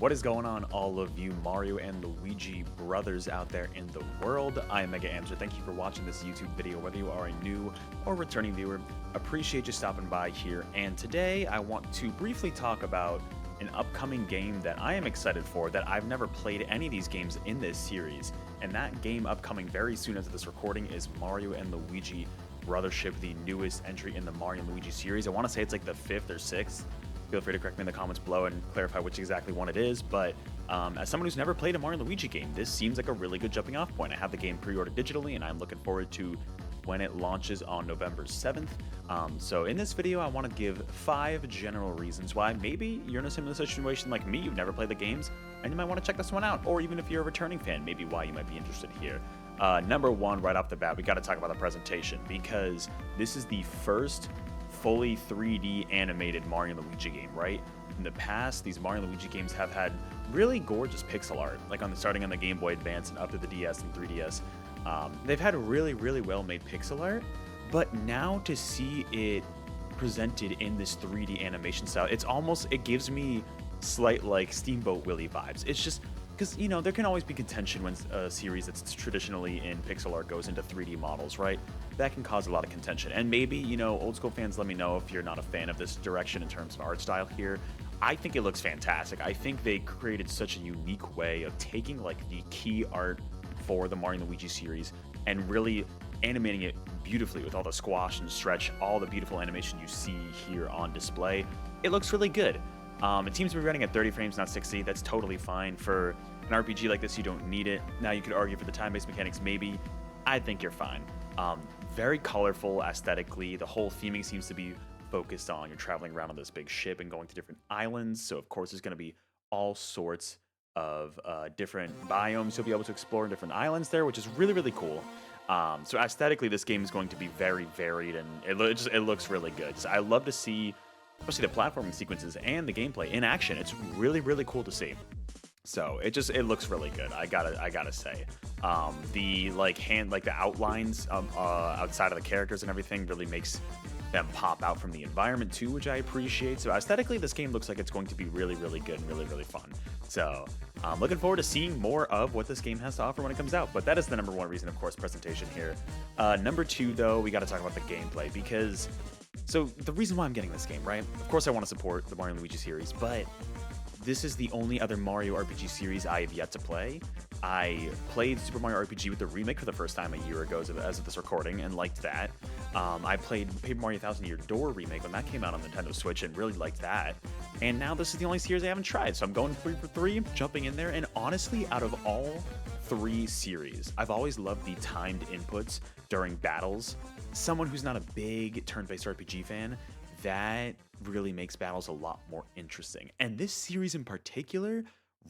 What is going on, all of you Mario and Luigi brothers out there in the world? I am Mega Amster. Thank you for watching this YouTube video, whether you are a new or returning viewer. Appreciate you stopping by here. And today I want to briefly talk about an upcoming game that I am excited for, that I've never played any of these games in this series. And that game upcoming very soon after this recording is Mario and Luigi Brothership, the newest entry in the Mario and Luigi series. I want to say it's like the 5th or 6th. Feel free to correct me in the comments below and clarify which exactly one it is, but as someone who's never played a Mario & Luigi game, this seems like a really good jumping off point. I have the game pre-ordered digitally, and I'm looking forward to when it launches on November 7th. So in this video, I want to give 5 general reasons why maybe you're in a similar situation like me, you've never played the games, and you might want to check this one out, or even if you're a returning fan, maybe why you might be interested here. Number one, right off the bat, we got to talk about the presentation, because this is the first fully 3D animated Mario & Luigi game, right? In the past, these Mario & Luigi games have had really gorgeous pixel art, like starting on the Game Boy Advance and up to the DS and 3DS. They've had really well-made pixel art, but now to see it presented in this 3D animation style, it gives me slight like Steamboat Willie vibes. It's just because, you know, there can always be contention when a series that's traditionally in pixel art goes into 3D models, right? That can cause a lot of contention. And maybe, you know, old school fans, let me know if you're not a fan of this direction in terms of art style here. I think it looks fantastic. I think they created such a unique way of taking like the key art for the Mario & Luigi series and really animating it beautifully with all the squash and stretch, all the beautiful animation you see here on display. It looks really good. It seems to be running at 30 frames, not 60. That's totally fine. For an RPG like this, you don't need it. Now, you could argue for the time-based mechanics, maybe. I think you're fine. Very colorful aesthetically. The whole theming seems to be focused on you're traveling around on this big ship and going to different islands. So, of course, there's going to be all sorts of different biomes you'll be able to explore in different islands there, which is really cool. So aesthetically, this game is going to be very varied, and it looks really good. So I love to see, especially the platforming sequences and the gameplay in action. It's really cool to see. So it looks really good. I gotta say, the outlines outside of the characters and everything really makes them pop out from the environment too, which I appreciate. So aesthetically, this game looks like it's going to be really good and really fun. So I'm looking forward to seeing more of what this game has to offer when it comes out. But that is the number one reason, of course, presentation here. Number two, though, we got to talk about the gameplay, because so the reason why I'm getting this game, right? Of course, I want to support the Mario & Luigi series, but this is the only other Mario RPG series I have yet to play. I played Super Mario RPG with the remake for the first time a year ago as of this recording and liked that. I played Paper Mario Thousand Year Door remake when that came out on Nintendo Switch and really liked that. And now this is the only series I haven't tried, so I'm going 3 for 3, jumping in there. And honestly, out of all 3 series, I've always loved the timed inputs during battles. Someone who's not a big turn-based RPG fan, that really makes battles a lot more interesting. And this series in particular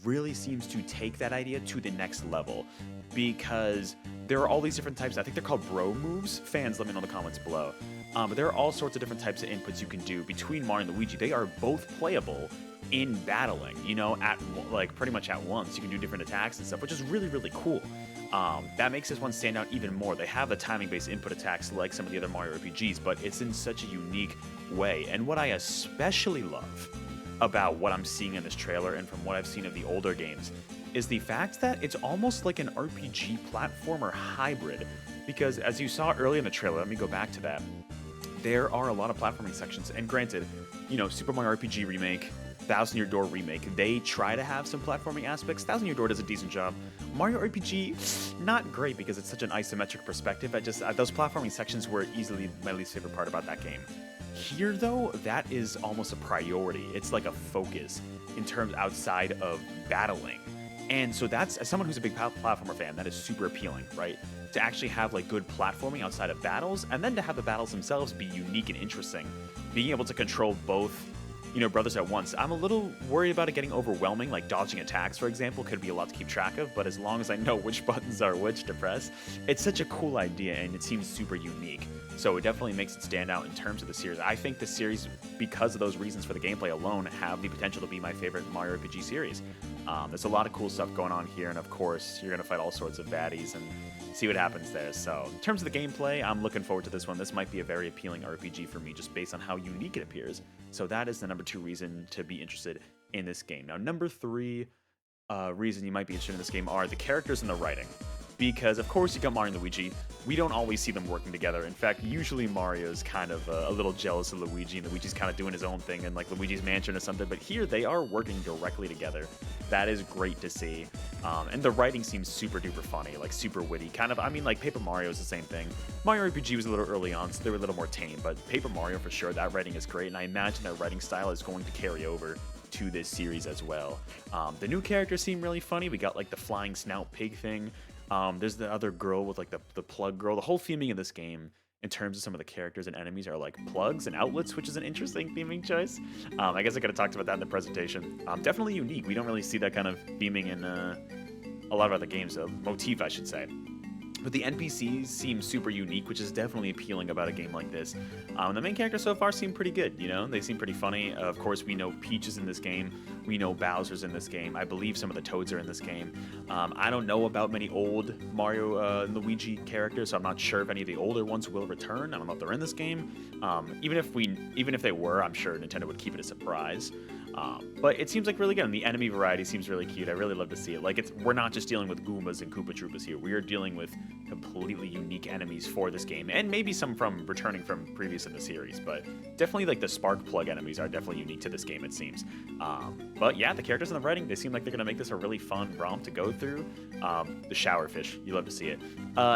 really seems to take that idea to the next level, because there are all these different types. I think they're called bro moves. Fans, let me know in the comments below. But there are all sorts of different types of inputs you can do between Mario and Luigi. They are both playable in battling, you know, pretty much at once. You can do different attacks and stuff, which is really cool. That makes this one stand out even more. They have the timing-based input attacks like some of the other Mario RPGs, but it's in such a unique way. And what I especially love about what I'm seeing in this trailer and from what I've seen of the older games is the fact that it's almost like an RPG platformer hybrid. Because as you saw earlier in the trailer, let me go back to that, there are a lot of platforming sections. And granted, you know, Super Mario RPG Remake, Thousand Year Door Remake, they try to have some platforming aspects. Thousand Year Door does a decent job. Mario RPG, not great because it's such an isometric perspective. Those platforming sections were easily my least favorite part about that game. Here, though, that is almost a priority. It's like a focus in terms outside of battling. And so that's, as someone who's a big platformer fan, that is super appealing, right? To actually have like good platforming outside of battles, and then to have the battles themselves be unique and interesting. Being able to control both, you know, brothers at once. I'm a little worried about it getting overwhelming, like dodging attacks, for example, could be a lot to keep track of, but as long as I know which buttons are which to press, it's such a cool idea and it seems super unique. So it definitely makes it stand out in terms of the series. I think the series, because of those reasons for the gameplay alone, have the potential to be my favorite Mario RPG series. There's a lot of cool stuff going on here, and of course, you're going to fight all sorts of baddies and see what happens there. So in terms of the gameplay, I'm looking forward to this one. This might be a very appealing RPG for me just based on how unique it appears. So that is the number 2 reason to be interested in this game. Now, number 3 reason you might be interested in this game are the characters and the writing. Because, of course, you got Mario and Luigi. We don't always see them working together. In fact, usually Mario's kind of a little jealous of Luigi, and Luigi's kind of doing his own thing in like Luigi's Mansion or something. But here, they are working directly together. That is great to see. And the writing seems super duper funny, like super witty. Kind of, I mean, like Paper Mario is the same thing. Mario RPG was a little early on, so they were a little more tame. But Paper Mario, for sure, that writing is great. And I imagine that writing style is going to carry over to this series as well. The new characters seem really funny. We got like the flying snout pig thing. There's the other girl with like the plug girl. The whole theming of this game in terms of some of the characters and enemies are like plugs and outlets, which is an interesting theming choice. I guess I could have talked about that in the presentation. Definitely unique. We don't really see that kind of theming in a lot of other games, motif, I should say. But the NPCs seem super unique, which is definitely appealing about a game like this. The main characters so far seem pretty good, you know? They seem pretty funny. Of course, we know Peach is in this game. We know Bowser's in this game. I believe some of the Toads are in this game. I don't know about many old Mario and Luigi characters, so I'm not sure if any of the older ones will return. I don't know if they're in this game. Even if they were, I'm sure Nintendo would keep it a surprise. But it seems like really good, and the enemy variety seems really cute. I really love to see it. Like, we're not just dealing with Goombas and Koopa Troopas here. We are dealing with completely unique enemies for this game, and maybe some from returning from previous in the series. But definitely, like, the spark plug enemies are definitely unique to this game, it seems. But yeah, the characters and the writing, they seem like they're gonna make this a really fun romp to go through. The shower fish, you love to see it.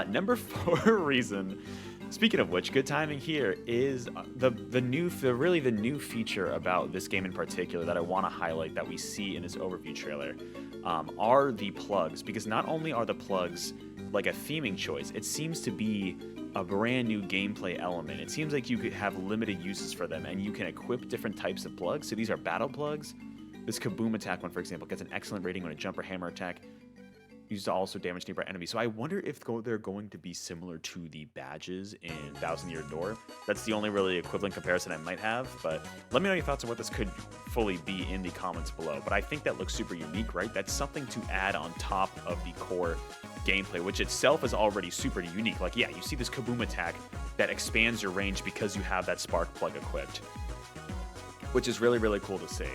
Number 4 reason. Speaking of which, good timing here is the new feature about this game in particular that I want to highlight that we see in this overview trailer are the plugs. Because not only are the plugs like a theming choice, it seems to be a brand new gameplay element. It seems like you could have limited uses for them, and you can equip different types of plugs. So these are battle plugs. This Kaboom attack one, for example, gets an excellent rating on a jump or hammer attack. Used to also damage nearby enemies. So I wonder if they're going to be similar to the badges in Thousand Year Door. That's the only really equivalent comparison I might have, but let me know your thoughts on what this could fully be in the comments below. But I think that looks super unique, right? That's something to add on top of the core gameplay, which itself is already super unique. Like, yeah, you see this Kaboom attack that expands your range because you have that spark plug equipped, which is really, really cool to see.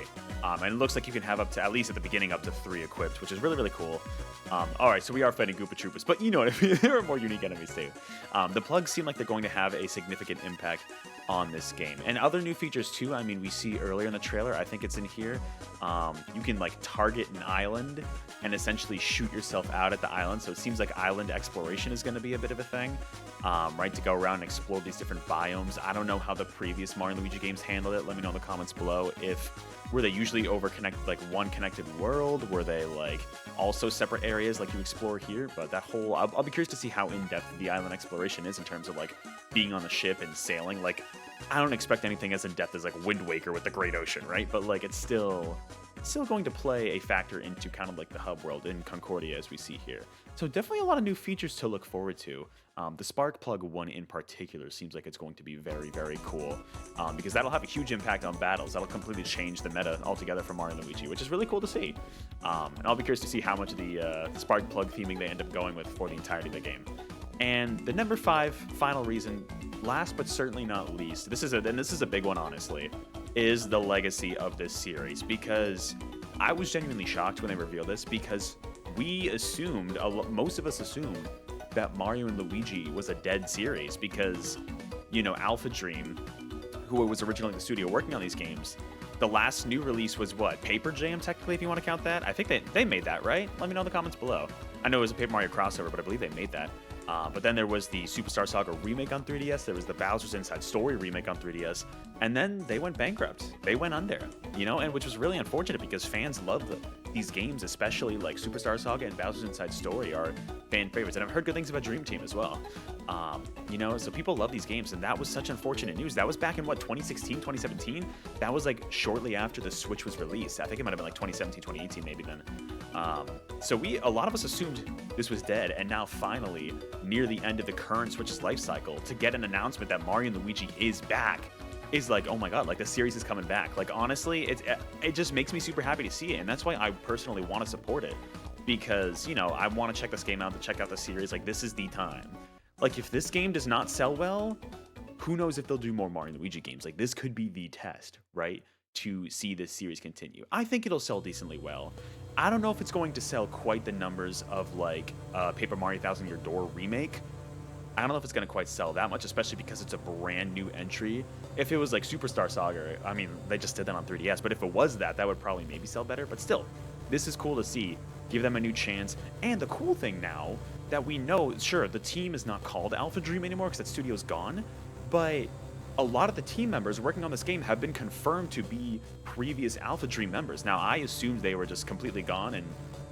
And it looks like you can have up to, at least at the beginning, up to 3 equipped, which is really, really cool. Alright, so we are fighting Koopa Troopas, but you know what I mean, there are more unique enemies too. The plugs seem like they're going to have a significant impact on this game. And other new features too, I mean, we see earlier in the trailer, I think it's in here, you can like target an island and essentially shoot yourself out at the island. So it seems like island exploration is going to be a bit of a thing, right? To go around and explore these different biomes. I don't know how the previous Mario and Luigi games handled it. Let me know in the comments below. Were they usually over-connected, like one connected world? Were they like also separate areas like you explore here? But that whole, I'll be curious to see how in-depth the island exploration is in terms of like being on the ship and sailing. Like, I don't expect anything as in-depth as like Wind Waker with the Great Ocean, right? But like it's still going to play a factor into kind of like the hub world in Concordia as we see here. So definitely a lot of new features to look forward to. The spark plug one in particular seems like it's going to be very, very cool, because that'll have a huge impact on battles. That'll completely change the meta altogether for Mario and Luigi, which is really cool to see. And I'll be curious to see how much of the spark plug theming they end up going with for the entirety of the game. And the number 5 final reason, last but certainly not least, this is a big one honestly, is the legacy of this series, because I was genuinely shocked when they revealed this, because we assumed, most of us assumed, that Mario and Luigi was a dead series, because, you know, Alpha Dream, who was originally the studio working on these games, the last new release was what? Paper Jam, technically, if you want to count that? I think they made that, right? Let me know in the comments below. I know it was a Paper Mario crossover, but I believe they made that. But then there was the Superstar Saga remake on 3DS, there was the Bowser's Inside Story remake on 3DS, and then they went bankrupt. They went under, you know, and which was really unfortunate because fans love these games, especially like Superstar Saga and Bowser's Inside Story are fan favorites. And I've heard good things about Dream Team as well. You know, so people love these games, and that was such unfortunate news. That was back in what, 2016, 2017? That was like shortly after the Switch was released. I think it might have been like 2017, 2018 maybe then. So a lot of us assumed this was dead, and now finally, near the end of the current Switch's life cycle, to get an announcement that Mario and Luigi is back is like, oh my god, like the series is coming back. Like honestly, it just makes me super happy to see it, and that's why I personally want to support it, because, you know, I want to check this game out, to check out the series. Like, this is the time. Like, if this game does not sell well, who knows if they'll do more Mario and Luigi games. Like, this could be the test, right? to see this series continue. I think it'll sell decently well. I don't know if it's going to sell quite the numbers of like Paper Mario Thousand Year Door remake. I don't know if it's going to quite sell that much, especially because it's a brand new entry. If it was like Superstar Saga, I mean, they just did that on 3DS, but if it was that, that would probably maybe sell better. But still, this is cool to see. Give them a new chance. And the cool thing now that we know, sure, the team is not called Alpha Dream anymore because that studio's gone, but a lot of the team members working on this game have been confirmed to be previous Alpha Dream members. Now, I assumed they were just completely gone, and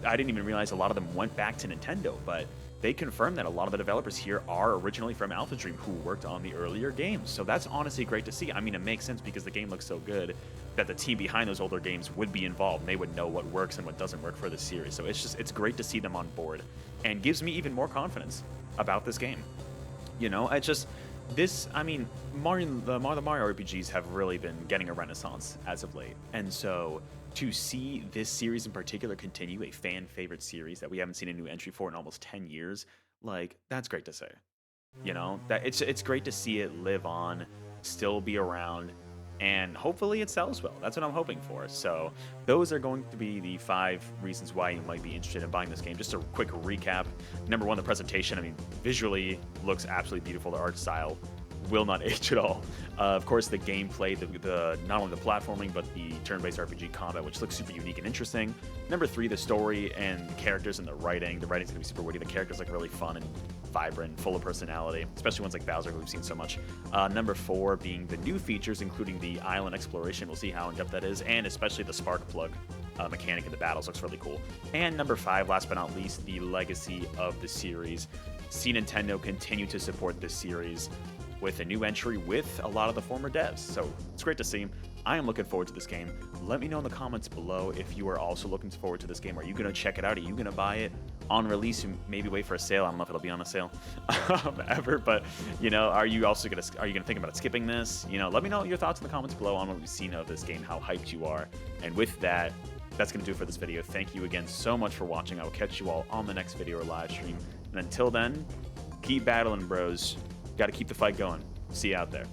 I didn't even realize a lot of them went back to Nintendo, but they confirmed that a lot of the developers here are originally from Alpha Dream who worked on the earlier games. So that's honestly great to see. I mean, it makes sense because the game looks so good that the team behind those older games would be involved and they would know what works and what doesn't work for the series. So it's great to see them on board and gives me even more confidence about this game. You know, I mean, the Mario RPGs have really been getting a renaissance as of late. And so to see this series in particular continue, a fan favorite series that we haven't seen a new entry for in almost 10 years, like, that's great to say. You know, that it's great to see it live on, still be around, and hopefully it sells well. That's what I'm hoping for. So those are going to be the 5 reasons why you might be interested in buying this game. Just a quick recap. Number 1, the presentation. I mean, visually looks absolutely beautiful. The art style will not age at all. Of course, the gameplay, the not only the platforming, but the turn-based RPG combat, which looks super unique and interesting. Number 3, the story and the characters and the writing. The writing's gonna be super witty. The characters look really fun and vibrant, full of personality, especially ones like Bowser, who we've seen so much. Number 4 being the new features, including the island exploration. We'll see how in-depth that is, and especially the spark plug mechanic in the battles looks really cool. And number 5, last but not least, the legacy of the series. See Nintendo continue to support this series with a new entry with a lot of the former devs. So it's great to see. I am looking forward to this game. Let me know in the comments below if you are also looking forward to this game. Are you going to check it out? Are you going to buy it on release and maybe wait for a sale? I don't know if it'll be on a sale ever, but you know, are you going to think about skipping this? You know, let me know your thoughts in the comments below on what we've seen of this game, how hyped you are. And with that, that's going to do it for this video. Thank you again so much for watching. I will catch you all on the next video or live stream. And until then, keep battling, bros. Got to keep the fight going. See you out there.